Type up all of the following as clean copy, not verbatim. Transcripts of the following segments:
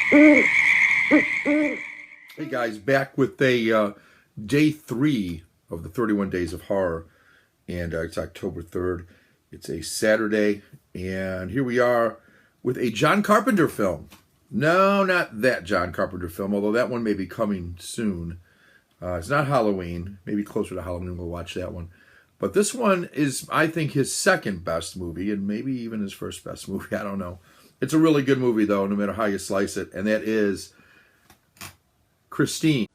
Hey guys, back with a day 3 of the 31 Days of Horror, and it's October 3rd. It's a Saturday, and here we are with a John Carpenter film. No, not that John Carpenter film, although that one may be coming soon. It's not Halloween, maybe closer to Halloween, we'll watch that one. But this one is, I think, his second best movie, and maybe even his first best movie, I don't know. It's a really good movie, though, no matter how you slice it, and that is Christine.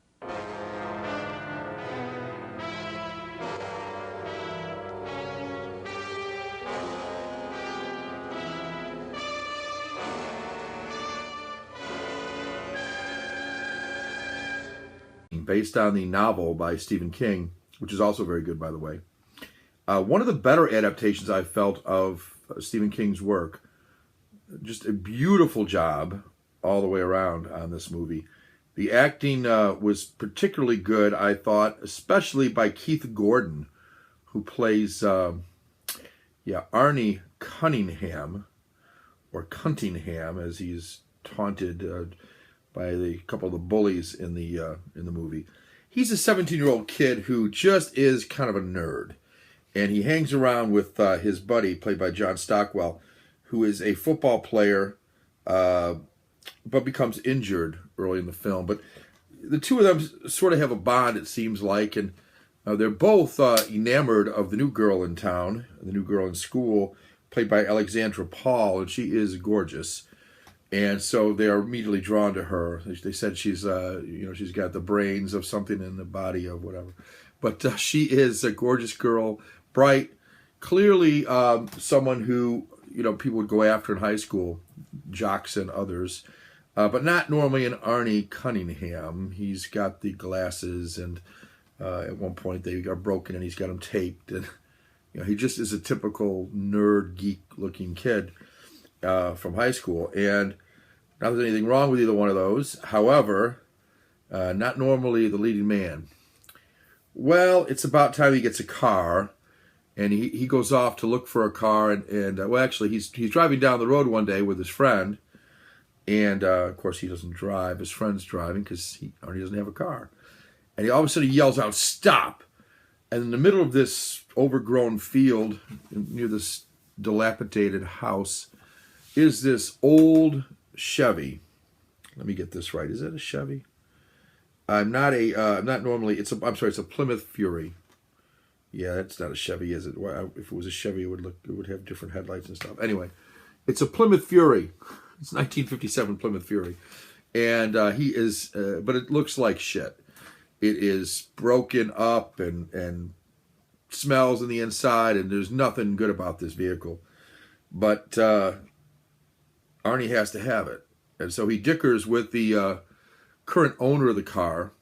Based on the novel by Stephen King, which is also very good, by the way. One of the better adaptations I felt of Stephen King's work. Just a beautiful job all the way around on this movie. The acting was particularly good, I thought, especially by Keith Gordon, who plays Arnie Cunningham, or Cuntingham, as he's taunted by a couple of the bullies in the movie. He's a 17-year-old kid who just is kind of a nerd, and he hangs around with his buddy, played by John Stockwell, who is a football player, but becomes injured early in the film. But the two of them sort of have a bond, it seems like, and they're both enamored of the new girl in town, the new girl in school, played by Alexandra Paul, and she is gorgeous. And so they are immediately drawn to her. They said she's got the brains of something in the body of whatever. But she is a gorgeous girl, bright, clearly someone who, people would go after in high school, jocks and others. But not normally an Arnie Cunningham. He's got the glasses, and at one point they are broken and he's got them taped. And he just is a typical nerd, geek-looking kid from high school. And not that there's anything wrong with either one of those. However, not normally the leading man. Well, it's about time he gets a car, and he goes off to look for a car. And actually, he's driving down the road one day with his friend, and of course he doesn't drive. His friend's driving because he doesn't have a car. And all of a sudden he yells out, "Stop!" And in the middle of this overgrown field near this dilapidated house is this old Chevy. Let me get this right. Is that a Chevy? I'm not normally. It's a Plymouth Fury. Yeah, that's not a Chevy, is it? Well, if it was a Chevy, it would have different headlights and stuff. Anyway, it's a Plymouth Fury. It's 1957 Plymouth Fury, and he is. But it looks like shit. It is broken up and smells on the inside, and there's nothing good about this vehicle. But Arnie has to have it. And so he dickers with the current owner of the car.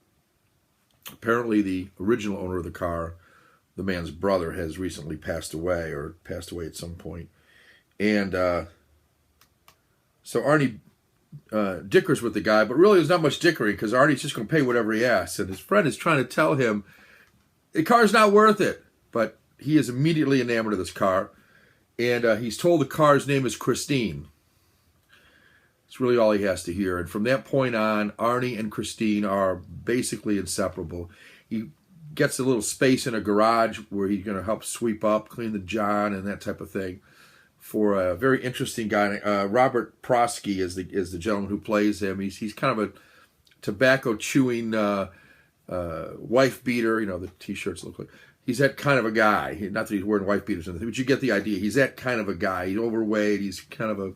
Apparently the original owner of the car, the man's brother, has recently passed away, or passed away at some point. And so Arnie dickers with the guy, but really there's not much dickering because Arnie's just going to pay whatever he asks. And his friend is trying to tell him the car's not worth it. But he is immediately enamored of this car. And he's told the car's name is Christine. It's really all he has to hear. And from that point on, Arnie and Christine are basically inseparable. He gets a little space in a garage where he's going to help sweep up, clean the john, and that type of thing, for a very interesting guy. Robert Prosky is the gentleman who plays him. He's kind of a tobacco-chewing wife beater. The T-shirts look like. He's that kind of a guy. Not that he's wearing wife beaters or anything, but you get the idea. He's that kind of a guy. He's overweight. He's kind of a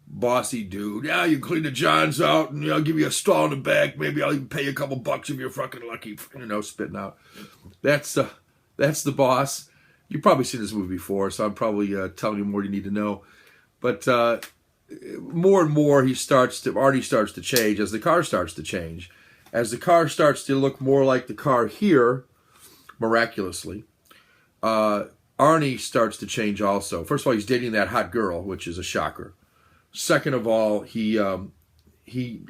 bossy dude. Yeah, you clean the johns out, and I'll give you a stall in the back. Maybe I'll even pay you a couple bucks if you're fucking lucky. Spitting out. That's the boss. You've probably seen this movie before, so I'm probably telling you more you need to know. But more and more, Arnie starts to change as the car starts to change. As the car starts to look more like the car here, miraculously, Arnie starts to change also. First of all, he's dating that hot girl, which is a shocker. Second of all, he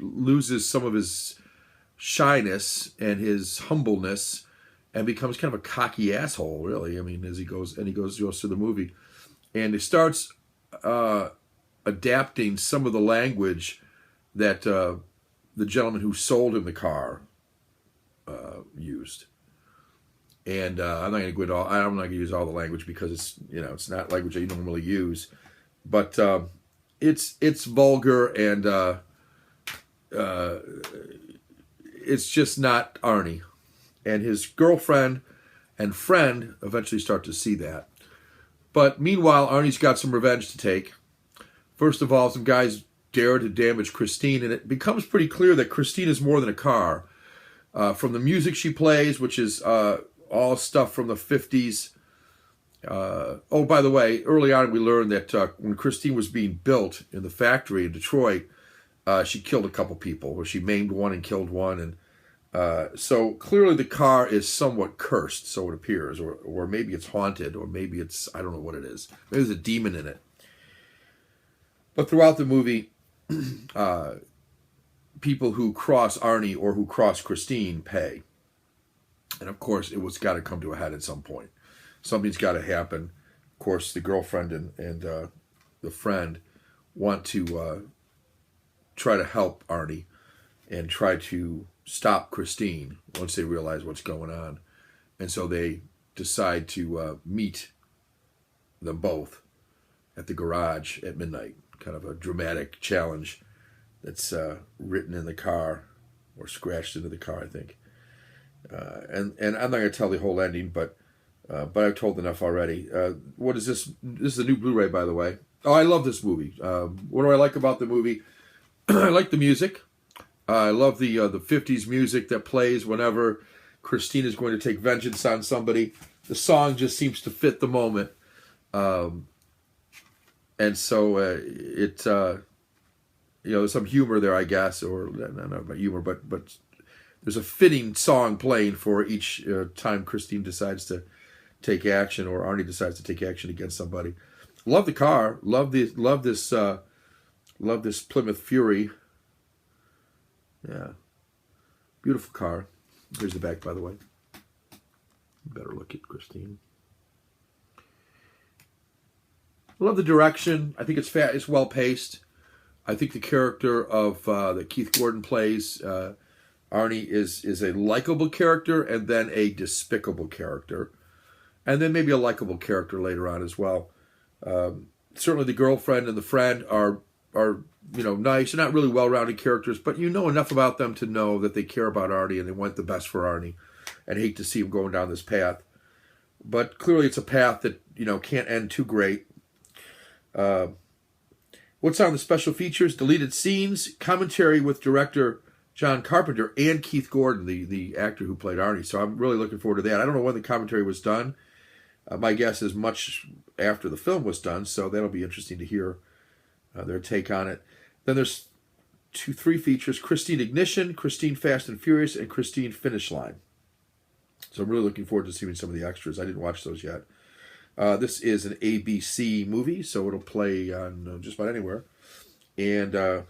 loses some of his shyness and his humbleness and becomes kind of a cocky asshole, really. I mean, as he goes through the movie. And he starts adapting some of the language that the gentleman who sold him the car used. And I'm not going to go into all. I'm not going to use all the language because it's not language that you normally use, but it's vulgar and it's just not Arnie. And his girlfriend and friend eventually start to see that. But meanwhile, Arnie's got some revenge to take. First of all, some guys dare to damage Christine, and it becomes pretty clear that Christine is more than a car. From the music she plays, which is all stuff from the 50s. Oh, by the way, early on we learned that when Christine was being built in the factory in Detroit, she killed a couple people, or she maimed one and killed one. And so clearly the car is somewhat cursed, so it appears, or maybe it's haunted, or maybe it's, I don't know what it is. Maybe there's a demon in it. But throughout the movie, people who cross Arnie or who cross Christine pay. And of course, it was got to come to a head at some point. Something's got to happen. Of course, the girlfriend and the friend want to try to help Arnie and try to stop Christine once they realize what's going on. And so they decide to meet them both at the garage at midnight. Kind of a dramatic challenge that's written in the car or scratched into the car, I think. And I'm not going to tell the whole ending, but I've told enough already. What is this? This is a new Blu-ray, by the way. Oh, I love this movie. What do I like about the movie? I like the music. I love the 50s music that plays whenever Christine is going to take vengeance on somebody. The song just seems to fit the moment. And so there's some humor there, I guess, or not about humor, but there's a fitting song playing for each time Christine decides to take action or Arnie decides to take action against somebody. Love the car. Love this Plymouth Fury. Yeah, beautiful car. Here's the back, by the way. Better look at Christine. I love the direction. I think it's well paced. I think the character of that Keith Gordon plays, Arnie, is a likable character and then a despicable character, and then maybe a likable character later on as well. Certainly, the girlfriend and the friend are nice. They're not really well-rounded characters, but you know enough about them to know that they care about Arnie and they want the best for Arnie, and hate to see him going down this path. But clearly, it's a path that can't end too great. What's on the special features? Deleted scenes, commentary with director John Carpenter and Keith Gordon, the actor who played Arnie. So I'm really looking forward to that. I don't know when the commentary was done. My guess is much after the film was done, so that'll be interesting to hear their take on it. Then there's 3 features: Christine Ignition, Christine Fast and Furious, and Christine Finish Line. So I'm really looking forward to seeing some of the extras. I didn't watch those yet. This is an ABC movie, so it'll play on just about anywhere. And,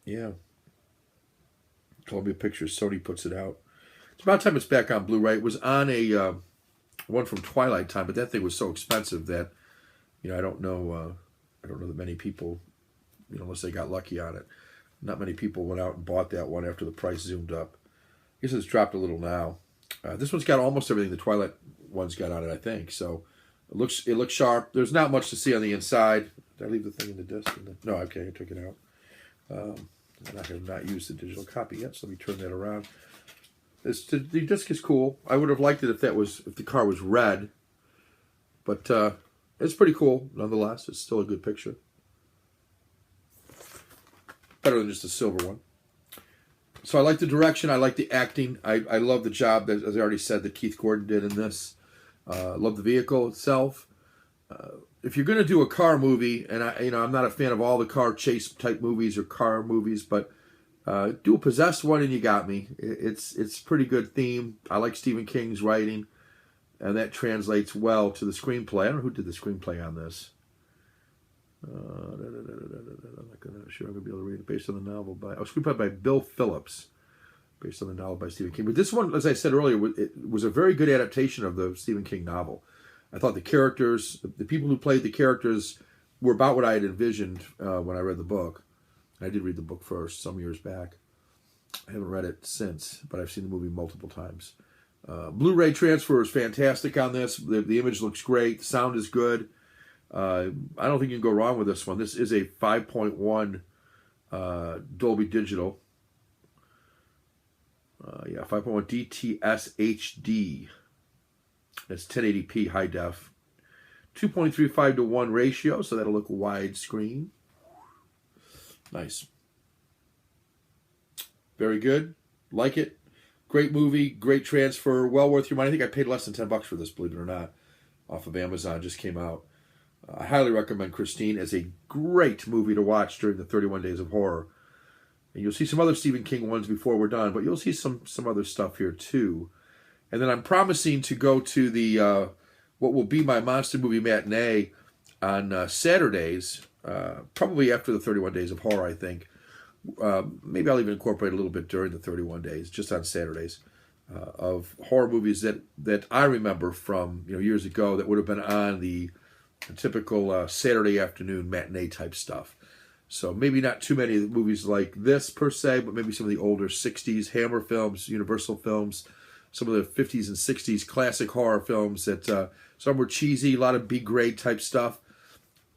yeah. Columbia Pictures, Sony puts it out. It's about time it's back on Blu-ray. It was on a one from Twilight Time, but that thing was so expensive that, I don't know that many people, unless they got lucky on it, not many people went out and bought that one after the price zoomed up. I guess it's dropped a little now. This one's got almost everything the Twilight one's got on it, I think, so... It looks sharp. There's not much to see on the inside. Did I leave the thing in the disc? No, okay, I took it out. I have not used the digital copy yet, so let me turn that around. The disc is cool. I would have liked it if the car was red, but it's pretty cool nonetheless. It's still a good picture. Better than just a silver one. So I like the direction. I like the acting. I love the job that, as I already said, that Keith Gordon did in this. Love the vehicle itself. If you're going to do a car movie, and I'm not a fan of all the car chase type movies or car movies, but do a possessed one and you got me. It's pretty good theme. I like Stephen King's writing, and that translates well to the screenplay. I don't know who did the screenplay on this. I'm not sure I'm going to be able to read it. Based on the novel screenplay by Bill Phillips. Based on the novel by Stephen King. But this one, as I said earlier, it was a very good adaptation of the Stephen King novel. I thought the characters, the people who played the characters, were about what I had envisioned when I read the book. I did read the book first some years back. I haven't read it since, but I've seen the movie multiple times. Blu-ray transfer is fantastic on this. The image looks great. The sound is good. I don't think you can go wrong with this one. This is a 5.1 Dolby Digital. 5.1 DTS HD. That's 1080p high def. 2.35 to 1 ratio, so that'll look widescreen. Nice. Very good. Like it. Great movie. Great transfer. Well worth your money. I think I paid less than $10 for this, believe it or not, off of Amazon. Just came out. I highly recommend Christine as a great movie to watch during the 31 Days of Horror. And you'll see some other Stephen King ones before we're done, but you'll see some other stuff here too. And then I'm promising to go to the what will be my monster movie matinee on Saturdays, probably after the 31 Days of Horror, I think. Maybe I'll even incorporate a little bit during the 31 days, just on Saturdays, of horror movies that I remember from years ago that would have been on the typical Saturday afternoon matinee type stuff. So maybe not too many movies like this per se, but maybe some of the older 60s Hammer films, Universal films, some of the 50s and 60s classic horror films that some were cheesy, a lot of B-grade type stuff.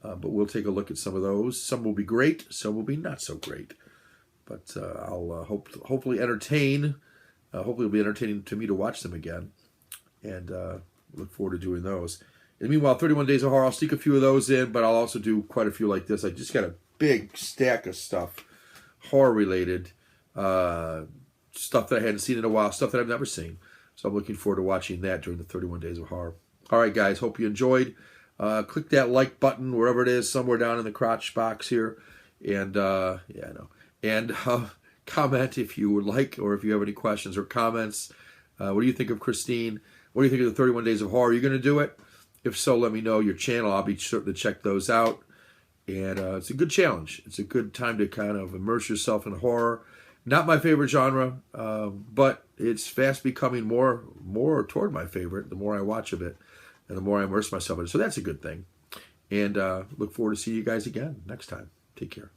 But we'll take a look at some of those. Some will be great, some will be not so great. But I'll hopefully entertain. Hopefully it'll be entertaining to me to watch them again. And look forward to doing those. And meanwhile, 31 Days of Horror, I'll sneak a few of those in, but I'll also do quite a few like this. I just got a big stack of stuff, horror-related, stuff that I hadn't seen in a while, stuff that I've never seen. So I'm looking forward to watching that during the 31 Days of Horror. All right, guys, hope you enjoyed. Click that like button, wherever it is, somewhere down in the crotch box here. And, And comment if you would like, or if you have any questions or comments. What do you think of Christine? What do you think of the 31 Days of Horror? Are you going to do it? If so, let me know your channel. I'll be sure to check those out. And it's a good challenge. It's a good time to kind of immerse yourself in horror. Not my favorite genre, but it's fast becoming more toward my favorite the more I watch of it and the more I immerse myself in it. So that's a good thing. And look forward to seeing you guys again next time. Take care.